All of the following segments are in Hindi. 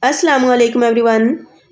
अस्सलामुअलैकुम एवरीवन।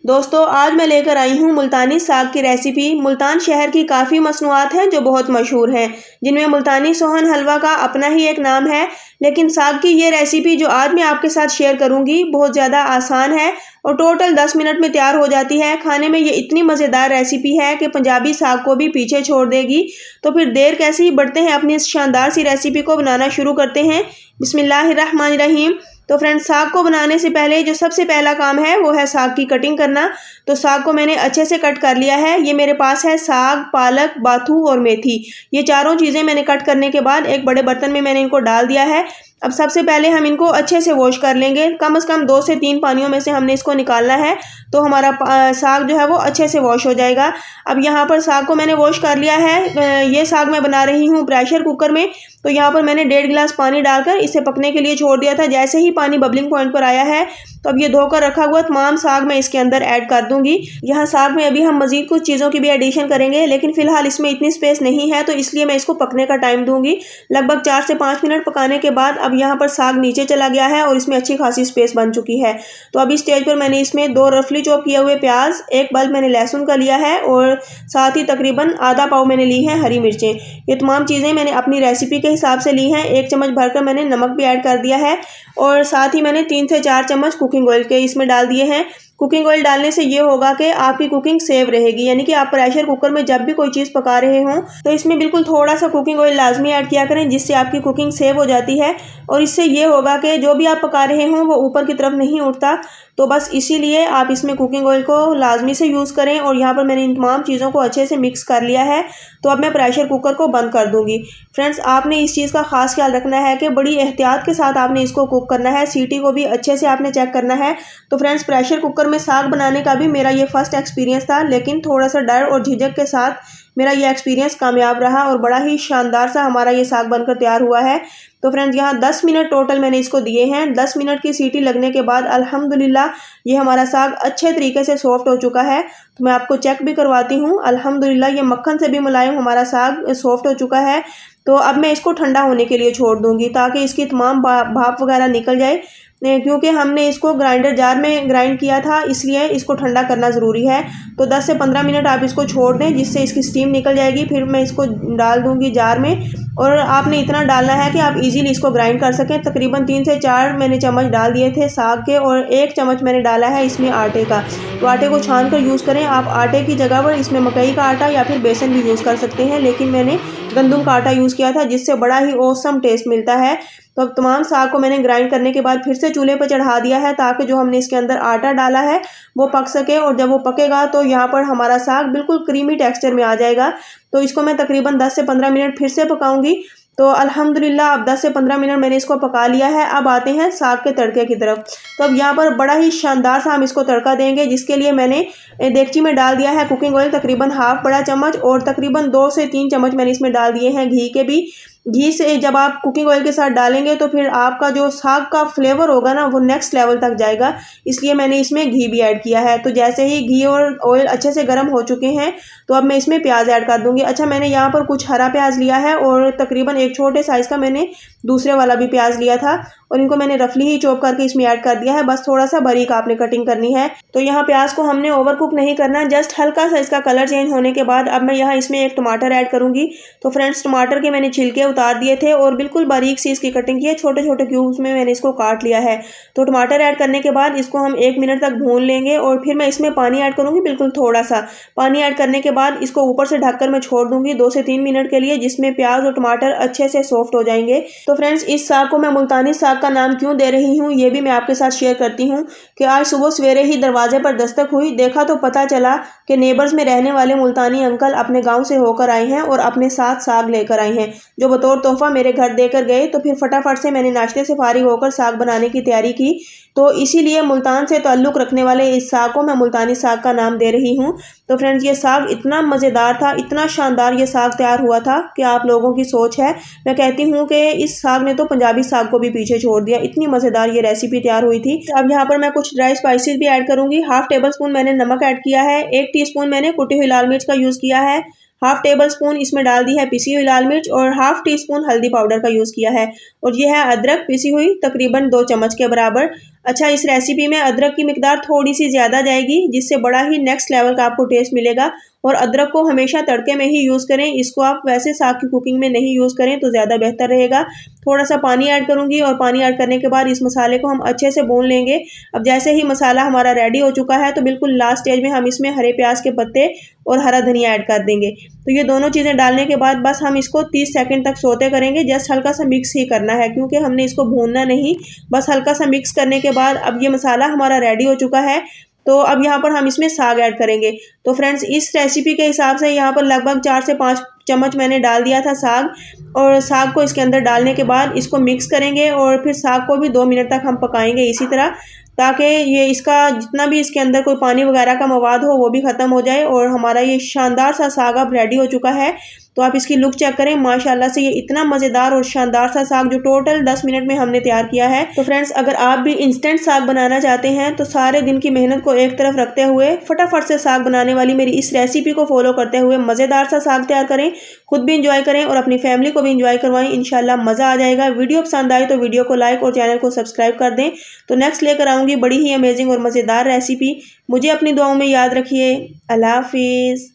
दोस्तों, आज मैं लेकर आई हूँ मुल्तानी साग की रेसिपी। मुल्तान शहर की काफ़ी मसनूआत हैं जो बहुत मशहूर हैं, जिनमें मुल्तानी सोहन हलवा का अपना ही एक नाम है। लेकिन साग की ये रेसिपी जो आज मैं आपके साथ शेयर करूँगी बहुत ज़्यादा आसान है और टोटल 10 मिनट में तैयार हो जाती है। खाने में ये इतनी मज़ेदार रेसिपी है कि पंजाबी साग को भी पीछे छोड़ देगी। तो फिर देर कैसी, बढ़ते हैं अपनी इस शानदार सी रेसिपी को बनाना शुरू करते हैं। बिस्मिल्लाहिर्रहमानिर्रहीम। तो फ्रेंड्स, साग को बनाने से पहले जो सबसे पहला काम है वो है साग की कटिंग करना। तो साग को मैंने अच्छे से कट कर लिया है। ये मेरे पास है साग, पालक, बाथू और मेथी। ये चारों चीज़ें मैंने कट करने के बाद एक बड़े बर्तन में मैंने इनको डाल दिया है। अब सबसे पहले हम इनको अच्छे से वॉश कर लेंगे। कम से कम 2 से 3 पानियों में से हमने इसको निकालना है, तो हमारा साग जो है वो अच्छे से वॉश हो जाएगा। अब यहाँ पर साग को मैंने वॉश कर लिया है। ये साग मैं बना रही हूँ प्रेशर कुकर में। तो यहाँ पर मैंने 1.5 गिलास पानी डालकर इसे पकने के लिए छोड़ दिया था। जैसे ही पानी बबलिंग पॉइंट पर आया है, तो अब ये धोकर रखा हुआ तमाम साग मैं इसके अंदर ऐड कर दूंगी। यहाँ साग में अभी हम मजीद कुछ चीज़ों की भी एडिशन करेंगे, लेकिन फिलहाल इसमें इतनी स्पेस नहीं है, तो इसलिए मैं इसको पकने का टाइम दूंगी। लगभग 4 से 5 मिनट पकाने के बाद अब यहाँ पर साग नीचे चला गया है और इसमें अच्छी खासी स्पेस बन चुकी है। तो अभी स्टेज पर मैंने इसमें 2 रफली चॉप किए हुए प्याज, 1 बल्ब मैंने लहसुन का लिया है और साथ ही तकरीबन आधा पाव मैंने ली है हरी मिर्चें। ये तमाम चीज़ें मैंने अपनी रेसिपी के हिसाब से ली हैं। 1 चम्मच भरकर मैंने नमक भी ऐड कर दिया है और साथ ही मैंने 3 से 4 चम्मच कुकिंग ऑयल के इसमें डाल दिए हैं। कुकिंग ऑयल डालने से ये होगा कि आपकी कुकिंग सेव रहेगी, यानी कि आप प्रेशर कुकर में जब भी कोई चीज़ पका रहे हों तो इसमें बिल्कुल थोड़ा सा कुकिंग ऑयल लाजमी ऐड किया करें, जिससे आपकी कुकिंग सेव हो जाती है और इससे ये होगा कि जो भी आप पका रहे हों वो ऊपर की तरफ नहीं उठता। तो बस इसीलिए आप इसमें कुकिंग ऑयल को लाजमी से यूज़ करें। और यहाँ पर मैंने इन तमाम चीज़ों को अच्छे से मिक्स कर लिया है। तो अब मैं प्रेशर कुकर को बंद कर दूँगी। फ्रेंड्स, आपने इस चीज़ का ख़ास ख्याल रखना है कि बड़ी एहतियात के साथ आपने इसको कुक करना है। सीटी को भी अच्छे से आपने चेक करना है। तो फ्रेंड्स, प्रेशर कुकर में साग बनाने का भी मेरा ये फर्स्ट एक्सपीरियंस था, लेकिन थोड़ा सा डर और झिझक के साथ मेरा ये एक्सपीरियंस कामयाब रहा और बड़ा ही शानदार सा हमारा ये साग बनकर तैयार हुआ है। तो फ्रेंड्स, यहाँ 10 मिनट टोटल मैंने इसको दिए हैं। 10 मिनट की सीटी लगने के बाद अल्हम्दुलिल्लाह ये हमारा साग अच्छे तरीके से सॉफ्ट हो चुका है। तो मैं आपको चेक भी करवाती हूँ। अल्हम्दुलिल्लाह ये मक्खन से भी मुलायम हमारा साग सॉफ्ट हो चुका है। तो अब मैं इसको ठंडा होने के लिए छोड़ दूँगी, ताकि इसकी तमाम भाप वगैरह निकल जाए। क्योंकि हमने इसको ग्राइंडर जार में ग्राइंड किया था, इसलिए इसको ठंडा करना ज़रूरी है। तो 10 से 15 मिनट आप इसको छोड़ दें, जिससे इसकी स्टीम निकल जाएगी। फिर मैं इसको डाल दूँगी जार में और आपने इतना डालना है कि आप इजीली इसको ग्राइंड कर सकें। तकरीबन 3 से 4 मैंने चम्मच डाल दिए थे साग के और 1 चम्मच मैंने डाला है इसमें आटे का। तो आटे को छान कर यूज़ करें। आप आटे की जगह पर इसमें मकई का आटा या फिर बेसन भी यूज़ कर सकते हैं, लेकिन मैंने गंदम का आटा यूज़ किया था, जिससे बड़ा ही ऑसम टेस्ट मिलता है। तो अब तमाम साग को मैंने ग्राइंड करने के बाद फिर से चूल्हे पर चढ़ा दिया है, ताकि जो हमने इसके अंदर आटा डाला है वो पक सके। और जब वो पकेगा तो यहाँ पर हमारा साग बिल्कुल क्रीमी टेक्सचर में आ जाएगा। तो इसको मैं तकरीबन 10 से 15 मिनट फिर से पकाऊंगी। तो अल्हम्दुलिल्लाह अब 10 से 15 मिनट मैंने इसको पका लिया है। अब आते हैं साग के तड़के की तरफ। तो अब यहाँ पर बड़ा ही शानदार सा हम इसको तड़का देंगे, जिसके लिए मैंने देगची में डाल दिया है कुकिंग ऑयल तकरीबन हाफ बड़ा चम्मच और तकरीबन 2 से 3 चम्मच मैंने इसमें डाल दिए हैं घी के भी। घी से जब आप कुकिंग ऑयल के साथ डालेंगे तो फिर आपका जो साग का फ्लेवर होगा ना वो नेक्स्ट लेवल तक जाएगा, इसलिए मैंने इसमें घी भी ऐड किया है। तो जैसे ही घी और ऑयल अच्छे से गर्म हो चुके हैं, तो अब मैं इसमें प्याज ऐड कर दूंगी। अच्छा, मैंने यहाँ पर कुछ हरा प्याज लिया है और तकरीबन एक छोटे साइज़ का मैंने दूसरे वाला भी प्याज लिया था और इनको मैंने रफली ही चॉप करके इसमें ऐड कर दिया है। बस थोड़ा सा बारीक आपने कटिंग करनी है। तो यहाँ प्याज को हमने ओवर कुक नहीं करना, जस्ट हल्का सा इसका कलर चेंज होने के बाद अब मैं यहाँ इसमें 1 टमाटर ऐड करूँगी। तो फ्रेंड्स, टमाटर के मैंने छिलके उतार दिए थे और बिल्कुल बारीक सी इसकी कटिंग की है। छोटे छोटे क्यूब्स में मैंने इसको काट लिया है। तो टमाटर ऐड करने के बाद इसको हम 1 मिनट तक भून लेंगे और फिर मैं इसमें पानी ऐड करूँगी, बिल्कुल थोड़ा सा पानी ऐड करने के बाद इसको ऊपर से ढककर मैं छोड़ दूँगी 2 से 3 मिनट के लिए, जिसमें प्याज और टमाटर अच्छे से सॉफ्ट हो जाएंगे। तो फ्रेंड्स, इस साग को मैं मुल्तानी साग का नाम क्यों दे रही हूँ ये भी मैं आपके साथ शेयर करती हूँ कि आज सुबह सवेरे ही दरवाजे पर दस्तक हुई, देखा तो पता चला कि नेबर्स में रहने वाले मुल्तानी अंकल अपने गांव से होकर आए हैं और अपने साथ साग लेकर आए हैं, जो बतौर तोहफा मेरे घर देकर गए। तो फिर फटाफट से मैंने नाश्ते से फारिग होकर साग बनाने की तैयारी की। तो इसीलिए मुल्तान से ताल्लुक़ रखने वाले इस साग को मैं मुल्तानी साग का नाम दे रही हूँ। तो फ्रेंड्स, ये साग इतना मज़ेदार था, इतना शानदार ये साग तैयार हुआ था कि आप लोगों की सोच है। मैं कहती हूँ कि इस साग ने तो पंजाबी साग को भी पीछे छोड़ दिया, इतनी मज़ेदार ये रेसिपी तैयार हुई थी। अब यहाँ पर मैं कुछ ड्राई स्पाइसेस भी ऐड करूँगी। हाफ टेबल स्पून मैंने नमक ऐड किया है, 1 टीस्पून मैंने कुटी हुई लाल मिर्च का यूज़ किया है, हाफ टेबल स्पून इसमें डाल दी है पिसी हुई लाल मिर्च और हाफ टी स्पून हल्दी पाउडर का यूज़ किया है। और ये है अदरक पिसी हुई तकरीबन 2 चम्मच के बराबर। अच्छा, इस रेसिपी में अदरक की मिकदार थोड़ी सी ज़्यादा जाएगी, जिससे बड़ा ही नेक्स्ट लेवल का आपको टेस्ट मिलेगा। और अदरक को हमेशा तड़के में ही यूज़ करें, इसको आप वैसे साग की कुकिंग में नहीं यूज़ करें तो ज़्यादा बेहतर रहेगा। थोड़ा सा पानी ऐड करूँगी और पानी ऐड करने के बाद इस मसाले को हम अच्छे से भून लेंगे। अब जैसे ही मसाला हमारा रेडी हो चुका है तो बिल्कुल लास्ट स्टेज में हम इसमें हरे प्याज के पत्ते और हरा धनिया ऐड कर देंगे। तो ये दोनों चीज़ें डालने के बाद बस हम इसको 30 सेकंड तक सौते करेंगे। जस्ट हल्का सा मिक्स ही करना है, क्योंकि हमने इसको भूनना नहीं, बस हल्का सा मिक्स करने के बाद अब ये मसाला हमारा रेडी हो चुका है। तो अब यहाँ पर हम इसमें साग ऐड करेंगे। तो फ्रेंड्स, इस रेसिपी के हिसाब से यहाँ पर लगभग 4 से 5 चम्मच मैंने डाल दिया था साग। और साग को इसके अंदर डालने के बाद इसको मिक्स करेंगे और फिर साग को भी 2 मिनट तक हम पकाएंगे इसी तरह, ताकि ये इसका जितना भी इसके अंदर कोई पानी वगैरह का मवाद हो वो भी ख़त्म हो जाए। और हमारा ये शानदार सा साग अब रेडी हो चुका है। तो आप इसकी लुक चेक करें, माशाल्लाह से ये इतना मज़ेदार और शानदार सा साग जो टोटल 10 मिनट में हमने तैयार किया है। तो फ्रेंड्स, अगर आप भी इंस्टेंट साग बनाना चाहते हैं तो सारे दिन की मेहनत को एक तरफ रखते हुए फटाफट से साग बनाने वाली मेरी इस रेसिपी को फॉलो करते हुए मज़ेदार सा साग तैयार करें, खुद भी इंजॉय करें और अपनी फैमिली को भी इंजॉय करवाएं। इंशाल्लाह मज़ा आ जाएगा। वीडियो पसंद आए तो वीडियो को लाइक और चैनल को सब्सक्राइब कर दें। तो नेक्स्ट लेकर आऊँगी बड़ी ही अमेजिंग और मज़ेदार रेसिपी। मुझे अपनी दुआओं में याद रखिए। अल्लाह हाफिज़।